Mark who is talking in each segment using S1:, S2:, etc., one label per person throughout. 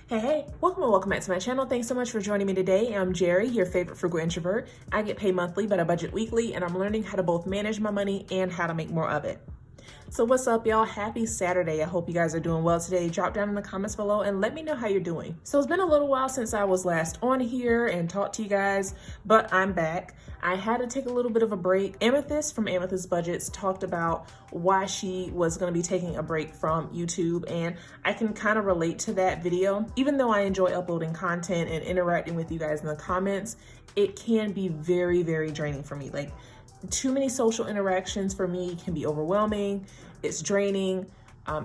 S1: Hey, welcome back to my channel. Thanks so much for joining me today. I'm Jerry, your favorite frugal introvert. I get paid monthly, but I budget weekly, and I'm learning how to both manage my money and how to make more of it. So what's up, y'all? Happy Saturday. I hope you guys are doing well today. Drop down in the comments below and let me know how you're doing. So it's been a little while since I was last on here and talked to you guys, but I'm back. I had to take a little bit of a break. Amethyst from Amethyst Budgets talked about why she was going to be taking a break from YouTube, and I can kind of relate to that video. Even though I enjoy uploading content and interacting with you guys in the comments, it can be very, very draining for me. Like, too many social interactions for me can be overwhelming. It's draining.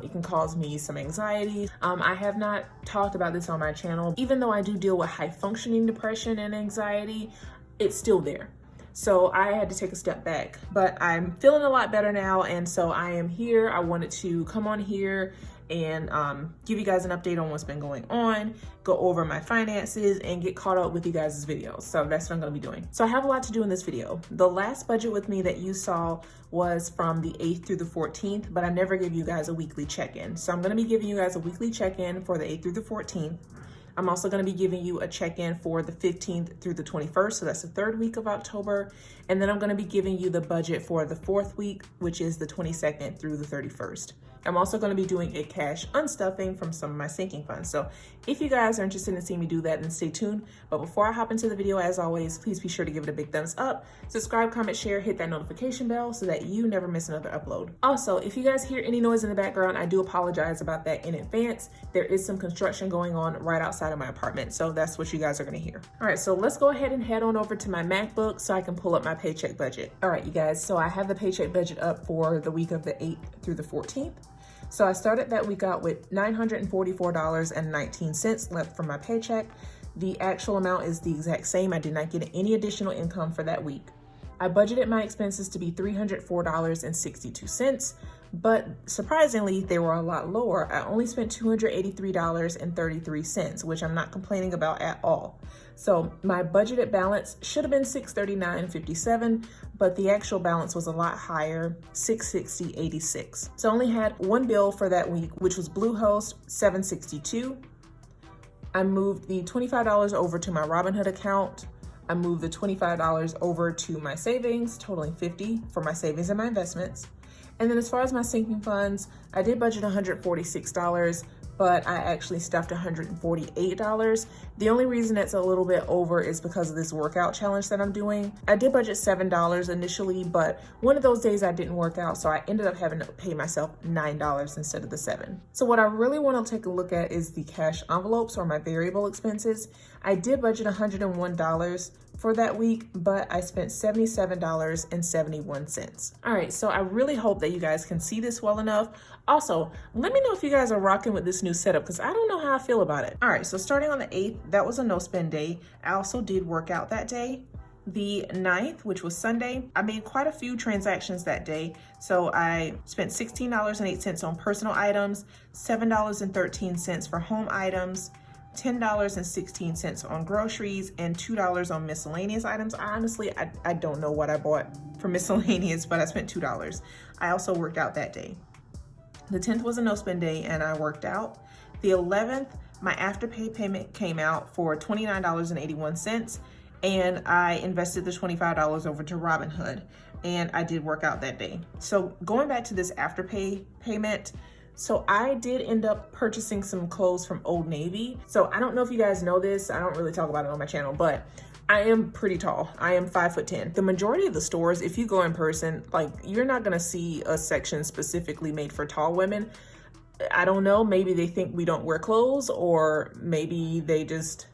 S1: It can cause me some anxiety. I have not talked about this on my channel. Even though I do deal with high functioning depression and anxiety, it's still there. So I had to take a step back, but I'm feeling a lot better now. And so I am here. I wanted to come on here and give you guys an update on what's been going on, go over my finances, and get caught up with you guys' videos. So that's what I'm gonna be doing. So I have a lot to do in this video. The last budget with me that you saw was from the 8th through the 14th, but I never give you guys a weekly check-in. So I'm gonna be giving you guys a weekly check-in for the 8th through the 14th. I'm also going to be giving you a check-in for the 15th through the 21st, so that's the third week of October. And then I'm going to be giving you the budget for the fourth week, which is the 22nd through the 31st. I'm also going to be doing a cash unstuffing from some of my sinking funds. So if you guys are interested in seeing me do that, then stay tuned. But before I hop into the video, as always, please be sure to give it a big thumbs up, subscribe, comment, share, hit that notification bell so that you never miss another upload. Also, if you guys hear any noise in the background, I do apologize about that in advance. There is some construction going on right outside of my apartment, so that's what you guys are going to hear. All right, so let's go ahead and head on over to my MacBook so I can pull up my paycheck budget. All right, you guys, so I have the paycheck budget up for the week of the 8th through the 14th. So I started that week out with $944.19 left from my paycheck. The actual amount is the exact same. I did not get any additional income for that week. I budgeted my expenses to be $304.62, but surprisingly, they were a lot lower. I only spent $283.33, which I'm not complaining about at all. So my budgeted balance should have been $639.57, but the actual balance was a lot higher, $660.86. So I only had one bill for that week, which was Bluehost, $762. I moved the $25 over to my Robinhood account. I moved the $25 over to my savings, totaling $50 for my savings and my investments. And then as far as my sinking funds, I did budget $146, but I actually stuffed $148. The only reason it's a little bit over is because of this workout challenge that I'm doing. I did budget $7 initially, but one of those days I didn't work out, so I ended up having to pay myself $9 instead of the $7. So what I really want to take a look at is the cash envelopes or my variable expenses. I did budget $101 for that week, but I spent $77.71. All right, so I really hope that you guys can see this well enough. Also, let me know if you guys are rocking with this new setup, because I don't know how I feel about it. All right, so starting on the 8th, that was a no spend day. I also did work out that day. The 9th, which was Sunday, I made quite a few transactions that day. So I spent $16.08 on personal items, $7.13 for home items, $10.16 on groceries, and $2 on miscellaneous items. Honestly, I don't know what I bought for miscellaneous, but I spent $2. I also worked out that day. The 10th was a no spend day and I worked out. The 11th, my Afterpay payment came out for $29.81 and I invested the $25 over to Robinhood, and I did work out that day. So going back to this Afterpay payment, so I did end up purchasing some clothes from Old Navy. So I don't know if you guys know this. I don't really talk about it on my channel, but I am pretty tall. I am 5'10". The majority of the stores, if you go in person, like, you're not gonna see a section specifically made for tall women. I don't know, maybe they think we don't wear clothes, or maybe they just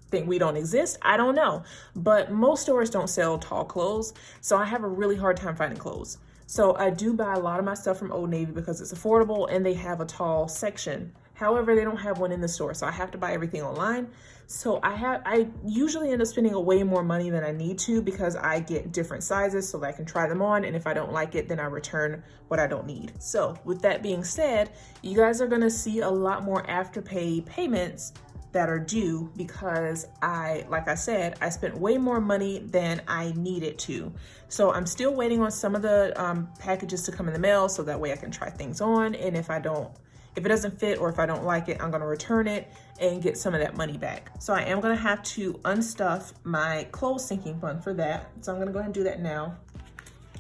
S1: think we don't exist. I don't know, but most stores don't sell tall clothes. So I have a really hard time finding clothes. So I do buy a lot of my stuff from Old Navy because it's affordable and they have a tall section. However, they don't have one in the store, so I have to buy everything online. So I usually end up spending way more money than I need to because I get different sizes so that I can try them on, and if I don't like it, then I return what I don't need. So with that being said, you guys are gonna see a lot more Afterpay payments that are due because like I said, I spent way more money than I needed to. So I'm still waiting on some of the packages to come in the mail so that way I can try things on. And if I don't If it doesn't fit or if I don't like it, I'm gonna return it and get some of that money back. So I am gonna have to unstuff my clothes sinking fund for that. So I'm gonna go ahead and do that now.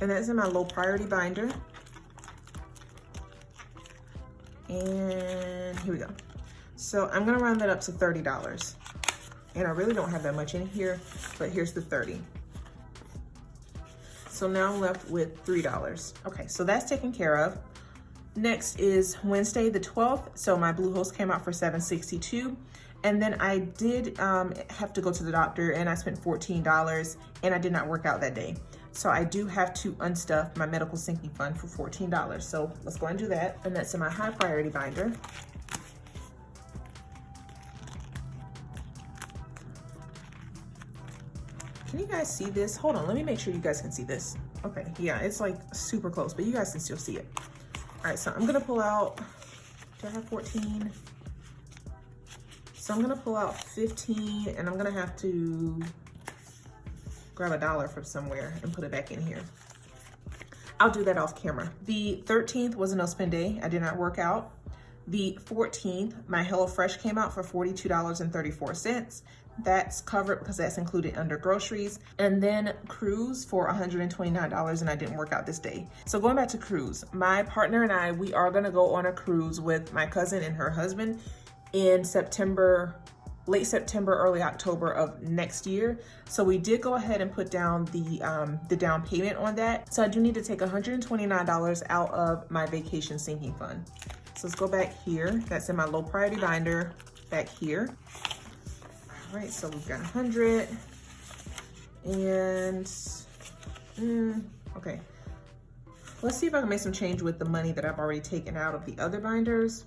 S1: And that's in my low priority binder. And here we go. So I'm gonna round that up to $30. And I really don't have that much in here, but here's the 30. So now I'm left with $3. Okay, so that's taken care of. Next is Wednesday the 12th. So my Bluehost came out for $7.62. And then I did have to go to the doctor and I spent $14 and I did not work out that day. So I do have to unstuff my medical sinking fund for $14. So let's go and do that. And that's in my high priority binder. Can you guys see this? Hold on, let me make sure you guys can see this. Okay, yeah, it's like super close, but you guys can still see it. All right, so I'm gonna pull out, do I have 14? So I'm gonna pull out 15 and I'm gonna have to grab $1 from somewhere and put it back in here. I'll do that off camera. The 13th was a no spend day. I did not work out. The 14th, my Hellofresh came out for $42.34. That's covered because that's included under groceries. And then cruise for $129 and I didn't work out this day. So going back to cruise, my partner and I, we are gonna go on a cruise with my cousin and her husband in September, late September, early October of next year. So we did go ahead and put down the down payment on that. So I do need to take $129 out of my vacation sinking fund. So let's go back here. That's in my low priority binder back here. All right, so we've got 100 and, okay. Let's see if I can make some change with the money that I've already taken out of the other binders.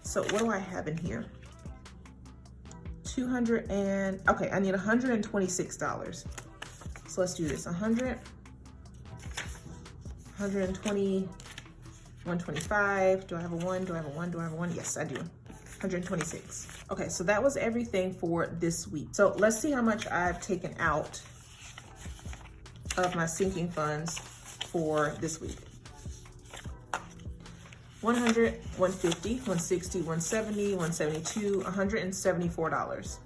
S1: So what do I have in here? 200 and, okay, I need $126. So let's do this, 100, 120, 125. Do I have a one? Do I have a one? Do I have a one? Yes, I do. 126. Okay, so that was everything for this week. So let's see how much I've taken out of my sinking funds for this week. 100, 150, 160, 170, 172, $174.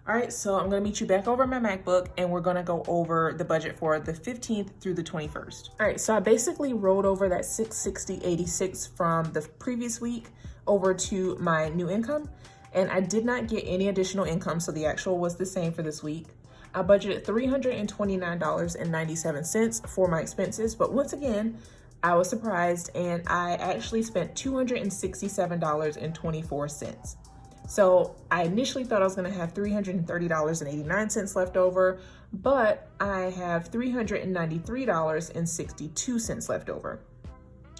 S1: All right, so I'm gonna meet you back over my MacBook and we're gonna go over the budget for the 15th through the 21st. All right, so I basically rolled over that $660.86 from the previous week over to my new income, and I did not get any additional income, so the actual was the same for this week. I budgeted $329.97 for my expenses, but once again, I was surprised and I actually spent $267.24. So I initially thought I was gonna have $330.89 left over, but I have $393.62 left over.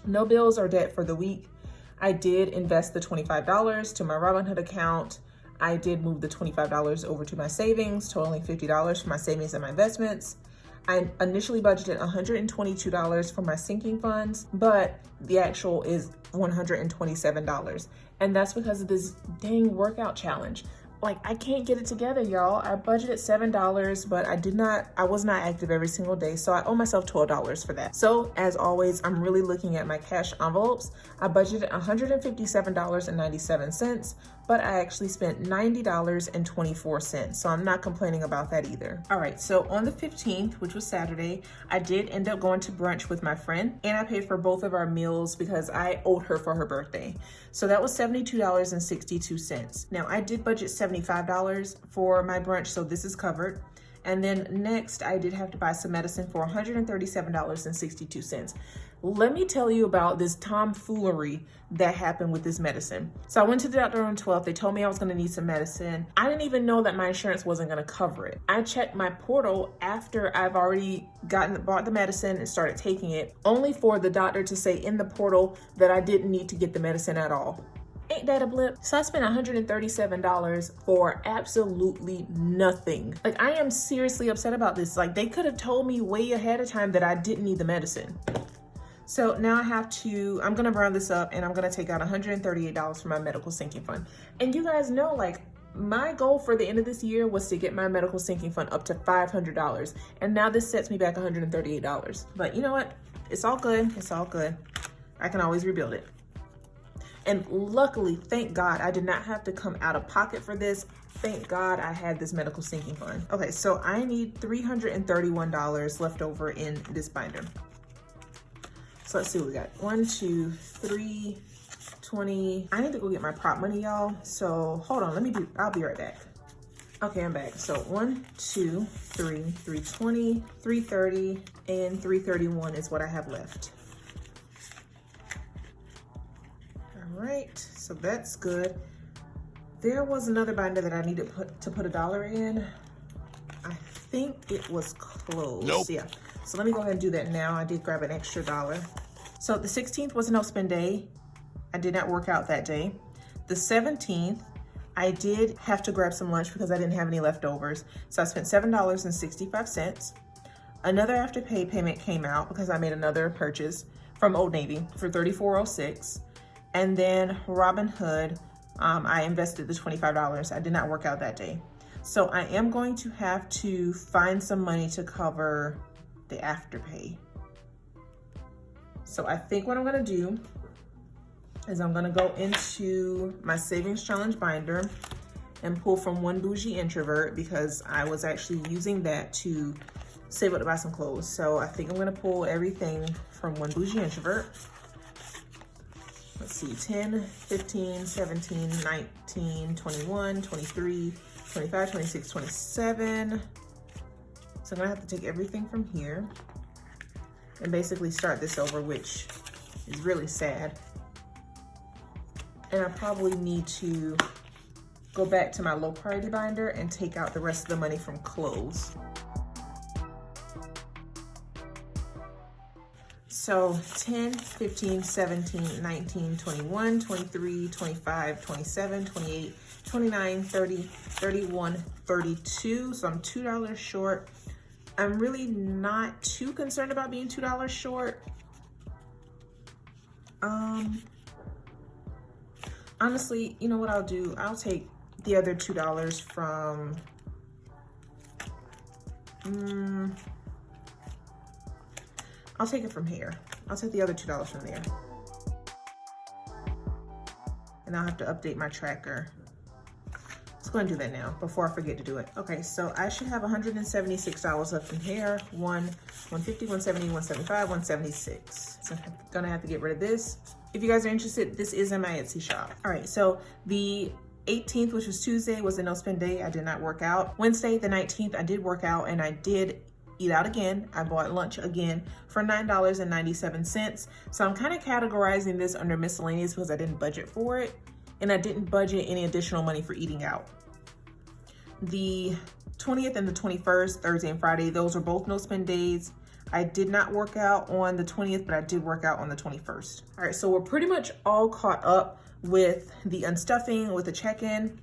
S1: No bills or debt for the week. I did invest the $25 to my Robinhood account. I did move the $25 over to my savings, totaling $50 for my savings and my investments. I initially budgeted $122 for my sinking funds, but the actual is $127. And that's because of this dang workout challenge. Like, I can't get it together, y'all. I budgeted $7, but I was not active every single day, so I owe myself $12 for that. So as always, I'm really looking at my cash envelopes. I budgeted $157.97, but I actually spent $90.24, so I'm not complaining about that either. All right, so on the 15th, which was Saturday, I did end up going to brunch with my friend, and I paid for both of our meals because I owed her for her birthday. So that was $72.62. Now, I did budget $75 for my brunch, so this is covered. And then next, I did have to buy some medicine for $137.62. Let me tell you about this tomfoolery that happened with this medicine. So I went to the doctor on the 12th. They told me I was gonna need some medicine. I didn't even know that my insurance wasn't gonna cover it. I checked my portal after I've already bought the medicine and started taking it, only for the doctor to say in the portal that I didn't need to get the medicine at all. Ain't that a blip? So I spent $137 for absolutely nothing. Like, I am seriously upset about this. Like, they could have told me way ahead of time that I didn't need the medicine. So now I'm gonna round this up and I'm gonna take out $138 from my medical sinking fund. And you guys know, like, my goal for the end of this year was to get my medical sinking fund up to $500. And now this sets me back $138. But you know what? It's all good. It's all good. I can always rebuild it. And luckily, thank God, I did not have to come out of pocket for this. Thank God I had this medical sinking fund. Okay, so I need $331 left over in this binder. So let's see what we got. 1, 2, 3, 20. I need to go get my prop money, y'all. So hold on, I'll be right back. Okay, I'm back. So 1, 2, 3, 320, 330, and 331 is what I have left. All right, so that's good. There was another binder that I needed to put $1 in. I think it was closed.
S2: Nope.
S1: Yeah, so let me go ahead and do that now. I did grab an extra $1. So the 16th was a no spend day. I did not work out that day. The 17th, I did have to grab some lunch because I didn't have any leftovers. So I spent $7.65. Another Afterpay payment came out because I made another purchase from Old Navy for $34.06. And then Robinhood, I invested the $25. I did not work out that day. So I am going to have to find some money to cover the Afterpay. So I think what I'm gonna do is I'm gonna go into my savings challenge binder and pull from One Bougie Introvert because I was actually using that to save up to buy some clothes. So I think I'm gonna pull everything from One Bougie Introvert. Let's see, 10, 15, 17, 19, 21, 23, 25, 26, 27. So I'm gonna have to take everything from here and basically start this over, which is really sad. And I probably need to go back to my low priority binder and take out the rest of the money from clothes. So 10, 15, 17, 19, 21, 23, 25, 27, 28, 29, 30, 31, 32. So I'm $2 short. I'm really not too concerned about being $2 short. Honestly, you know what I'll do? I'll take the other $2 from, I'll take it from here. I'll take the other $2 from there. And I'll have to update my tracker. Let's go and do that now before I forget to do it. Okay, so I should have $176 left in here. 150, 170, 175, 176. So I'm gonna have to get rid of this. If you guys are interested, this is in my Etsy shop. All right, so the 18th, which was Tuesday, was a no spend day. I did not work out. Wednesday, the 19th, I did work out and I did eat out again. I bought lunch again for $9.97. So I'm kind of categorizing this under miscellaneous because I didn't budget for it and I didn't budget any additional money for eating out. The 20th and the 21st, Thursday and Friday, those were both no spend days. I did not work out on the 20th, but I did work out on the 21st. All right, so we're pretty much all caught up with the unstuffing, with the check-in.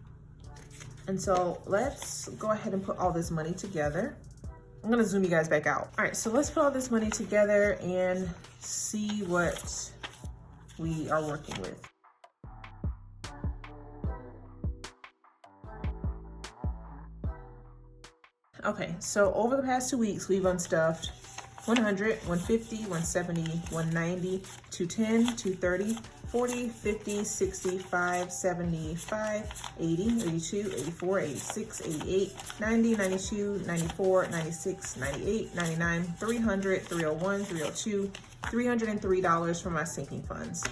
S1: And so let's go ahead and put all this money together. I'm gonna zoom you guys back out. All right, so let's put all this money together and see what we are working with. Okay, so over the past 2 weeks, we've unstuffed 100, 150, 170, 190, 210, 230, 40, 50, 65, 75, 80, 82, 84, 86, 88, 90, 92, 94, 96, 98, 99, 300, 301, 302, $303 from my sinking funds.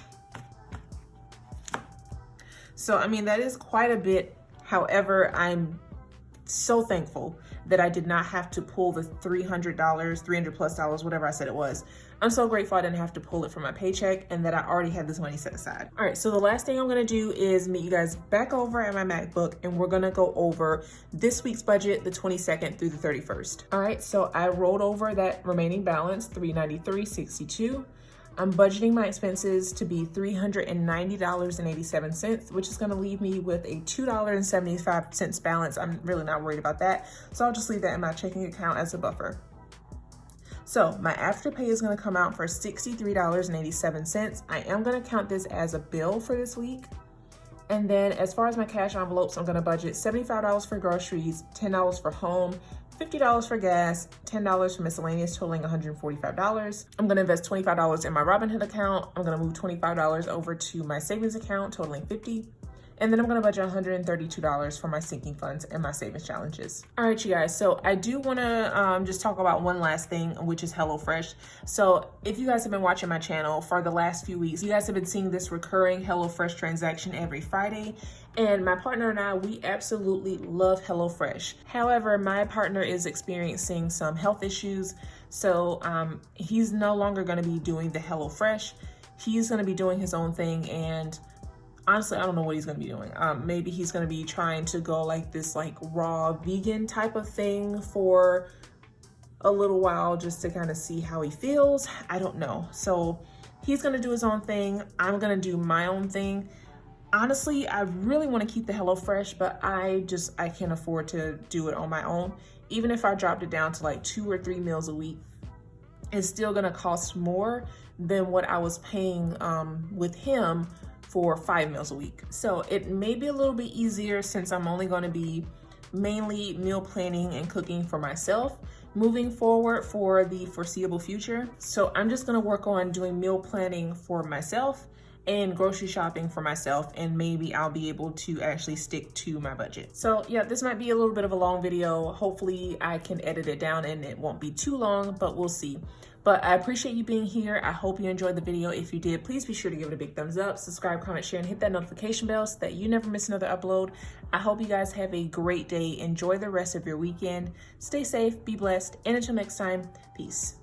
S1: So, I mean, that is quite a bit. However, I'm so thankful that I did not have to pull the $300, $300+ whatever I said it was. I'm so grateful I didn't have to pull it from my paycheck and that I already had this money set aside. All right, so the last thing I'm gonna do is meet you guys back over at my MacBook and we're gonna go over this week's budget, the 22nd through the 31st. All right, so I rolled over that remaining balance, $393.62. I'm budgeting my expenses to be $390.87, which is gonna leave me with a $2.75 balance. I'm really not worried about that. So I'll just leave that in my checking account as a buffer. So my Afterpay is gonna come out for $63.87. I am gonna count this as a bill for this week. And then as far as my cash envelopes, I'm gonna budget $75 for groceries, $10 for home, $50 for gas, $10 for miscellaneous, totaling $145. I'm gonna invest $25 in my Robinhood account. I'm gonna move $25 over to my savings account, totaling $50. And then I'm gonna budget $132 for my sinking funds and my savings challenges. All right, you guys, so I do wanna just talk about one last thing, which is HelloFresh. So if you guys have been watching my channel for the last few weeks, you guys have been seeing this recurring HelloFresh transaction every Friday. And my partner and I, we absolutely love HelloFresh. However, my partner is experiencing some health issues. So he's no longer gonna be doing the HelloFresh. He's gonna be doing his own thing, and honestly, I don't know what he's gonna be doing. Maybe he's gonna be trying to go like this raw vegan type of thing for a little while just to kind of see how he feels. I don't know. So he's gonna do his own thing. I'm gonna do my own thing. Honestly, I really wanna keep the HelloFresh, but I can't afford to do it on my own. Even if I dropped it down to like 2 or 3 meals a week, it's still gonna cost more than what I was paying with him for 5 meals a week. So it may be a little bit easier since I'm only gonna be mainly meal planning and cooking for myself moving forward for the foreseeable future. So I'm just gonna work on doing meal planning for myself and grocery shopping for myself, and maybe I'll be able to actually stick to my budget. So yeah, this might be a little bit of a long video. Hopefully I can edit it down and it won't be too long, but we'll see. But I appreciate you being here. I hope you enjoyed the video. If you did, please be sure to give it a big thumbs up, subscribe, comment, share, and hit that notification bell so that you never miss another upload. I hope you guys have a great day. Enjoy the rest of your weekend. Stay safe, be blessed, and until next time, peace.